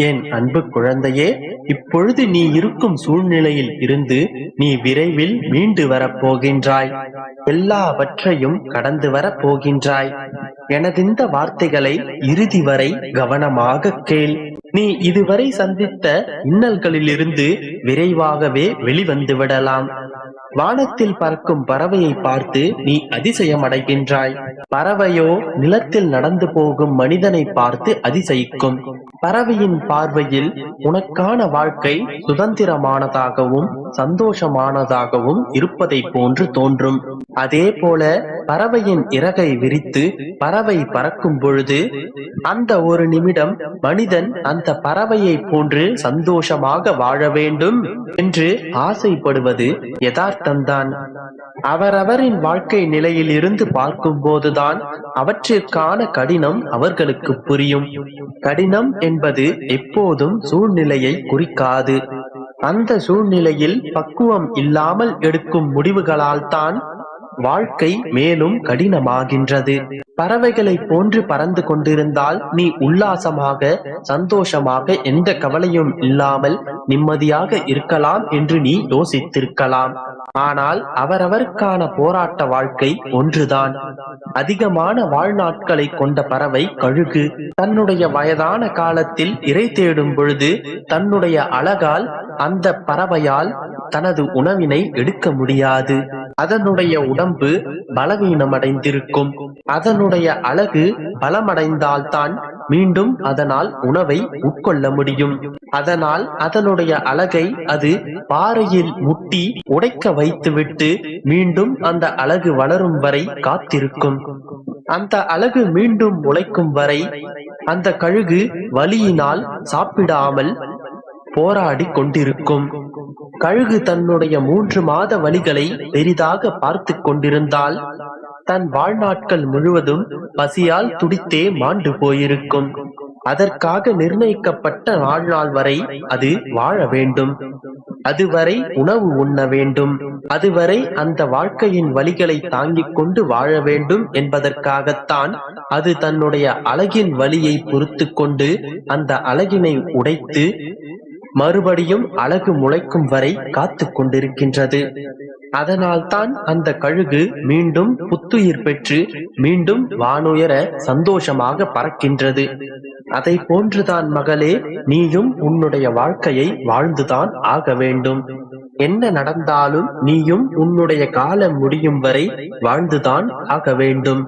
என் அன்பு குழந்தையே, இப்பொழுது நீ இருக்கும் சூழ்நிலையில் இருந்து நீ விரைவில் மீண்டு வரப்போகின்றாய். எல்லாவற்றையும் கடந்து வரப் போகின்றாய். எனதிந்த வார்த்தைகளை இறுதி வரை கவனமாக கேள். நீ இதுவரை சந்தித்த இன்னல்களிலிருந்து விரைவாகவே வெளிவந்து விடலாம். வானத்தில் பறக்கும் பறவையை பார்த்து நீ அதிசயம் அடைகின்றாய். பறவையோ நிலத்தில் நடந்து போகும் மனிதனை பார்த்து அதிசயிக்கும். பறவையின் பார்வையில் உனக்கான வாழ்க்கை சுதந்திரமானதாகவும் சந்தோஷமானதாகவும் இருப்பதை போன்று தோன்றும். அதே போல பறவையின் இறகை விரித்து பறவை பறக்கும் பொழுது அந்த ஒரு நிமிடம் மனிதன் அந்த பறவையை போன்று சந்தோஷமாக வாழ வேண்டும் என்று ஆசைப்படுவது யதார்த்தம்தான். அவரவரின் வாழ்க்கை நிலையில் இருந்து பார்க்கும் போதுதான் அவற்றிற்கான கடினம் அவர்களுக்கு புரியும். கடினம் என்பது எப்போதும் சூழ்நிலையை குறிக்காது. அந்த சூழ்நிலையில் பக்குவம் இல்லாமல் எடுக்கும் முடிவுகளால் தான் வாழ்க்கை மேலும் கடினமாகின்றது. பறவைகளை போன்று பறந்து கொண்டிருந்தால் நீ உல்லாசமாக சந்தோஷமாக எந்த கவலையும் இல்லாமல் நிம்மதியாக இருக்கலாம் என்று நீ யோசித்திருக்கலாம். ஆனால் அவரவருக்கான போராட்ட வாழ்க்கை ஒன்றுதான். அதிகமான வாழ்நாட்களை கொண்ட பறவை கழுகு. தன்னுடைய வயதான காலத்தில் இரை தேடும் பொழுது தன்னுடைய அழகால் அந்த பறவையால் தனது உணவினை எடுக்க முடியாது. அதனுடைய உடம்பு பலவீனமடைந்திருக்கும். அதனுடைய அழகு பலமடைந்தால்தான் மீண்டும் அதனால் உணவை உட்கொள்ள முடியும். அதனால் அதனுடைய அழகை அது பாறையில் முட்டி உடைக்க வைத்துவிட்டு மீண்டும் அந்த அழகு வளரும் வரை காத்திருக்கும். அந்த அழகு மீண்டும் முளைக்கும் வரை அந்த கழுகு வலியினால் சாப்பிடாமல் போராடி கொண்டிருக்கும். கழுகு தன்னுடைய 3 மாத வலிகளை பெரிதாக பார்த்து கொண்டிருந்தால் தன் வாழ்நாட்கள் முழுவதும் பசியால் துடித்தே மாண்டு போயிருக்கும். அதற்காக நிர்ணயிக்கப்பட்ட வாழ்நாள் வரை அது வாழ வேண்டும். அதுவரை உணவு உண்ண வேண்டும். அதுவரை அந்த வாழ்க்கையின் வலிகளை தாங்கிக் கொண்டு வாழ வேண்டும் என்பதற்காகத்தான் அது தன்னுடைய அழகின் வலியை பொறுத்து கொண்டு அந்த அழகினை உடைத்து மறுபடியும் அழகு முளைக்கும் வரை காத்து கொண்டிருக்கின்றது. அதனால்தான் அந்த கழுகு மீண்டும் புத்துயிர் பெற்று மீண்டும் வானுயர சந்தோஷமாக பறக்கின்றது. அதை போன்றுதான் மகளே, நீயும் உன்னுடைய வாழ்க்கையை வாழ்ந்துதான் ஆக வேண்டும். என்ன நடந்தாலும் நீயும் உன்னுடைய காலம் முடியும் வரை வாழ்ந்துதான் ஆக வேண்டும்.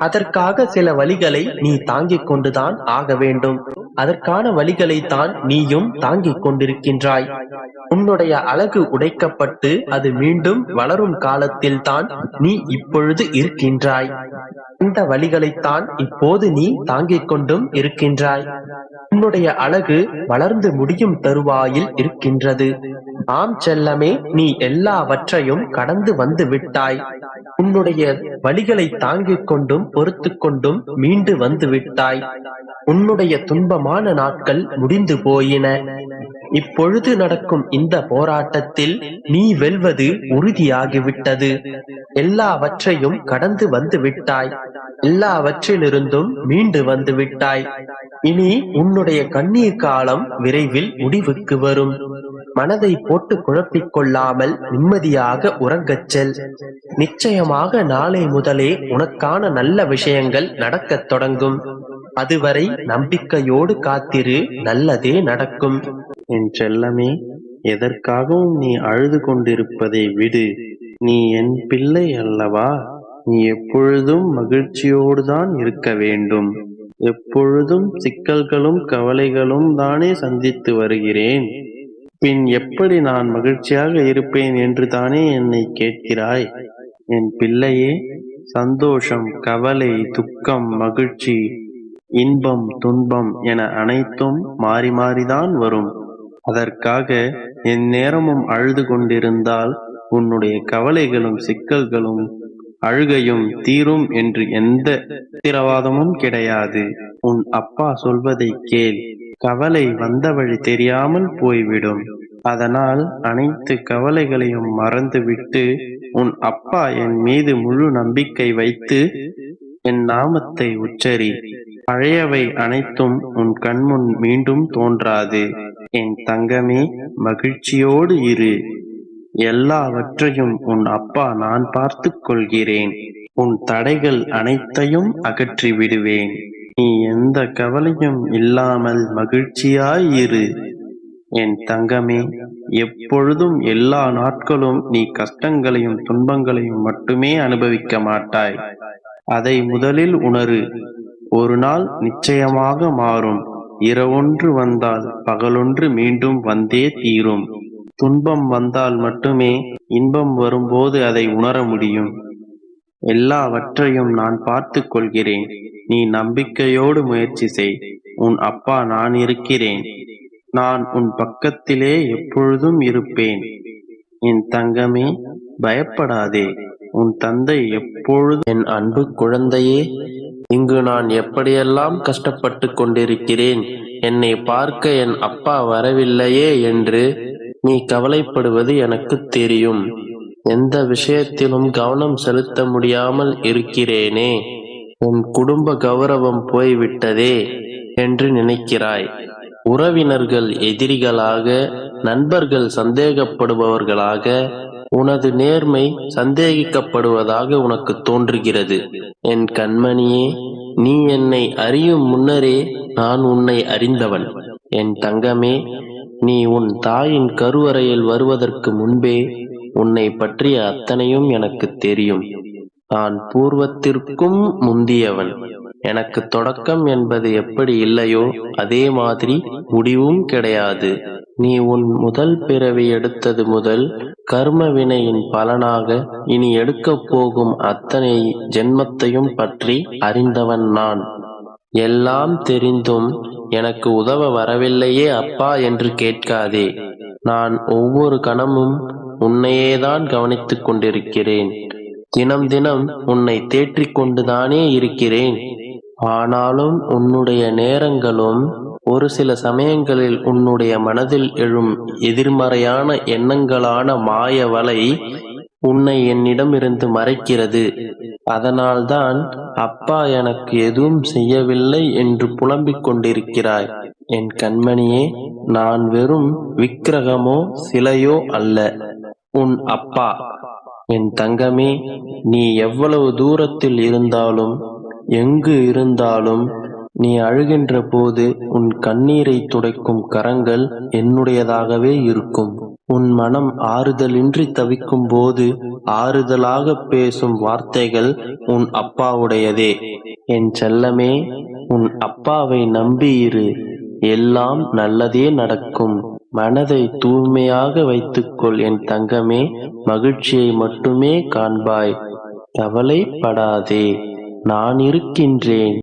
அதற்காக சில வழிகளை நீ தாங்கிக் கொண்டுதான் ஆக வேண்டும். அதற்கான வழிகளை தான் நீயும் தாங்கிக் கொண்டிருக்கின்றாய். உன்னுடைய அழகு உடைக்கப்பட்டு அது மீண்டும் வளரும் காலத்தில் தான் நீ இப்பொழுது இருக்கின்றாய். இந்த வழிகளைத்தான் இப்போது நீ தாங்கிக் கொண்டும் இருக்கின்றாய். உன்னுடைய அழகு வளர்ந்து முடியும் தருவாயில் இருக்கின்றது. ஆம் செல்லமே, நீ எல்லாவற்றையும் கடந்து வந்து விட்டாய். உன்னுடைய வழிகளை தாங்கிக் கொண்டும் பொறுத்து கொண்டும் மீண்டு வந்து விட்டாய். உன்னுடைய துன்பமான நாட்கள் முடிந்து போயின. இப்பொழுது நடக்கும் இந்த போராட்டத்தில் நீ வெல்வது உறுதியாகிவிட்டது. எல்லாவற்றையும் கடந்து வந்து விட்டாய். எல்லாவற்றிலிருந்தும் மீண்டு வந்து விட்டாய். இனி உன்னுடைய கண்ணீர் காலம் விரைவில் முடிவுக்கு வரும். மனதை போட்டு குழப்பிக் கொள்ளாமல் நிம்மதியாக உறங்கச் செல். நிச்சயமாக நாளை முதலே உனக்கான நல்ல விஷயங்கள் நடக்கத் தொடங்கும். அதுவரை நம்பிக்கையோடு காத்திரு, நல்லதே நடக்கும். என் செல்லமே, எதற்காகவும் நீ அழுது கொண்டிருப்பதை விடு. நீ என் பிள்ளை அல்லவா? நீ எப்பொழுதும் மகிழ்ச்சியோடுதான் இருக்க வேண்டும். எப்பொழுதும் சிக்கல்களும் கவலைகளும் தானே சந்தித்து வருகிறேன். பின் எப்படி நான் மகிழ்ச்சியாக இருப்பேன் என்று தானே என்னை கேட்கிறாய். என் பிள்ளையே, சந்தோஷம், கவலை, துக்கம், மகிழ்ச்சி, இன்பம், துன்பம் என அனைத்தும் மாறி மாறிதான் வரும். அதற்காக என் நேரமும் அழுது கொண்டிருந்தால் உன்னுடைய கவலைகளும் சிக்கல்களும் அழுகையும் தீரும் என்று எந்த உத்தரவாதமும் கிடையாது. உன் அப்பா சொல்வதை கேள். கவலை வந்த வழி தெரியாமல் போய்விடும். அதனால் அனைத்து கவலைகளையும் மறந்துவிட்டு உன் அப்பா என் மீது முழு நம்பிக்கை வைத்து என் நாமத்தை உச்சரி. பழையவை அனைத்தும் உன் கண்முன் மீண்டும் தோன்றாது. என் தங்கமே, மகிழ்ச்சியோடு இரு. எல்லாவற்றையும் உன் அப்பா நான் பார்த்துக் கொள்கிறேன். உன் தடைகள் அனைத்தையும் அகற்றி விடுவேன். நீ எந்த கவலையும் இல்லாமல் மகிழ்ச்சியாய் இரு. என் தங்கமே, எப்பொழுதும் எல்லா நாட்களும் நீ கஷ்டங்களையும் துன்பங்களையும் மட்டுமே அனுபவிக்க மாட்டாய். அதை முதலில் உணரு. ஒரு நாள் நிச்சயமாக மாறும். இரவொன்று வந்தால் பகலொன்று மீண்டும் வந்தே தீரும். துன்பம் வந்தால் மட்டுமே இன்பம் வரும்போது அதை உணர முடியும். எல்லாவற்றையும் நான் பார்த்துக் கொள்கிறேன். நீ நம்பிக்கையோடு முயற்சி செய். உன் அப்பா நான் இருக்கிறேன். நான் உன் பக்கத்திலே எப்பொழுதும் இருப்பேன். என் தங்கமே, பயப்படாதே. உன் தந்தை எப்பொழுதும். என் அன்பு குழந்தையே, இங்கு நான் எப்படியெல்லாம் கஷ்டப்பட்டு கொண்டிருக்கிறேன், என்னை பார்க்க என் அப்பா வரவில்லையே என்று நீ கவலைப்படுவது எனக்கு தெரியும். எந்த விஷயத்திலும் கவனம் செலுத்த முடியாமல் இருக்கிறேனே, உன் குடும்ப கௌரவம் போய்விட்டதே என்று நினைக்கிறாய். உறவினர்கள் எதிரிகளாக, நண்பர்கள் சந்தேகப்படுபவர்களாக, உனது நேர்மை சந்தேகிக்கப்படுவதாக உனக்கு தோன்றுகிறது. என் கண்மணியே, நீ என்னை அறியும் முன்னரே நான் உன்னை அறிந்தவன். என் தங்கமே, நீ உன் தாயின் கருவறையில் வருவதற்கு முன்பே உன்னை பற்றிய அத்தனையும் எனக்கு தெரியும். நான் பூர்வத்திற்கும் முந்தியவன். எனக்கு தொடக்கம் என்பது எப்படி இல்லையோ அதே மாதிரி முடிவும் கிடையாது. நீ உன் முதல் பிறவி எடுத்தது முதல் கர்ம வினையின் பலனாக இனி எடுக்கப் போகும் அத்தனை ஜென்மத்தையும் பற்றி அறிந்தவன் நான். எல்லாம் தெரிந்தும் எனக்கு உதவ வரவில்லையே அப்பா என்று கேட்காதே. நான் ஒவ்வொரு கணமும் உன்னையேதான் கவனித்துக் கொண்டிருக்கிறேன். தினம் தினம் உன்னை தேற்றிக் கொண்டுதானே இருக்கிறேன். ஆனாலும் உன்னுடைய நேரங்களும் ஒரு சில சமயங்களில் உன்னுடைய மனதில் எழும் எதிர்மறையான எண்ணங்களான மாய வலை உன்னை என்னிடமிருந்து மறைக்கிறது. அதனால்தான் அப்பா எனக்கு எதுவும் செய்யவில்லை என்று புலம்பிக் கொண்டிருக்கிறாய். என் கண்மணியே, நான் வெறும் விக்கிரகமோ சிலையோ அல்ல, உன் அப்பா. என் தங்கமே, நீ எவ்வளவு தூரத்தில் இருந்தாலும் எங்கு இருந்தாலும் நீ அழுகின்ற போது உன் கண்ணீரை துடைக்கும் கரங்கள் என்னுடையதாகவே இருக்கும். உன் மனம் ஆறுதலின்றி தவிக்கும் போது ஆறுதலாக பேசும் வார்த்தைகள் உன் அப்பாவுடையதே. என் செல்லமே, உன் அப்பாவை நம்பியிரு. எல்லாம் நல்லதே நடக்கும். மனதை தூய்மையாக வைத்துக்கொள் என் தங்கமே. மகிழ்ச்சியை மட்டுமே காண்பாய். கவலைப்படாதே, நான் இருக்கின்றேன்.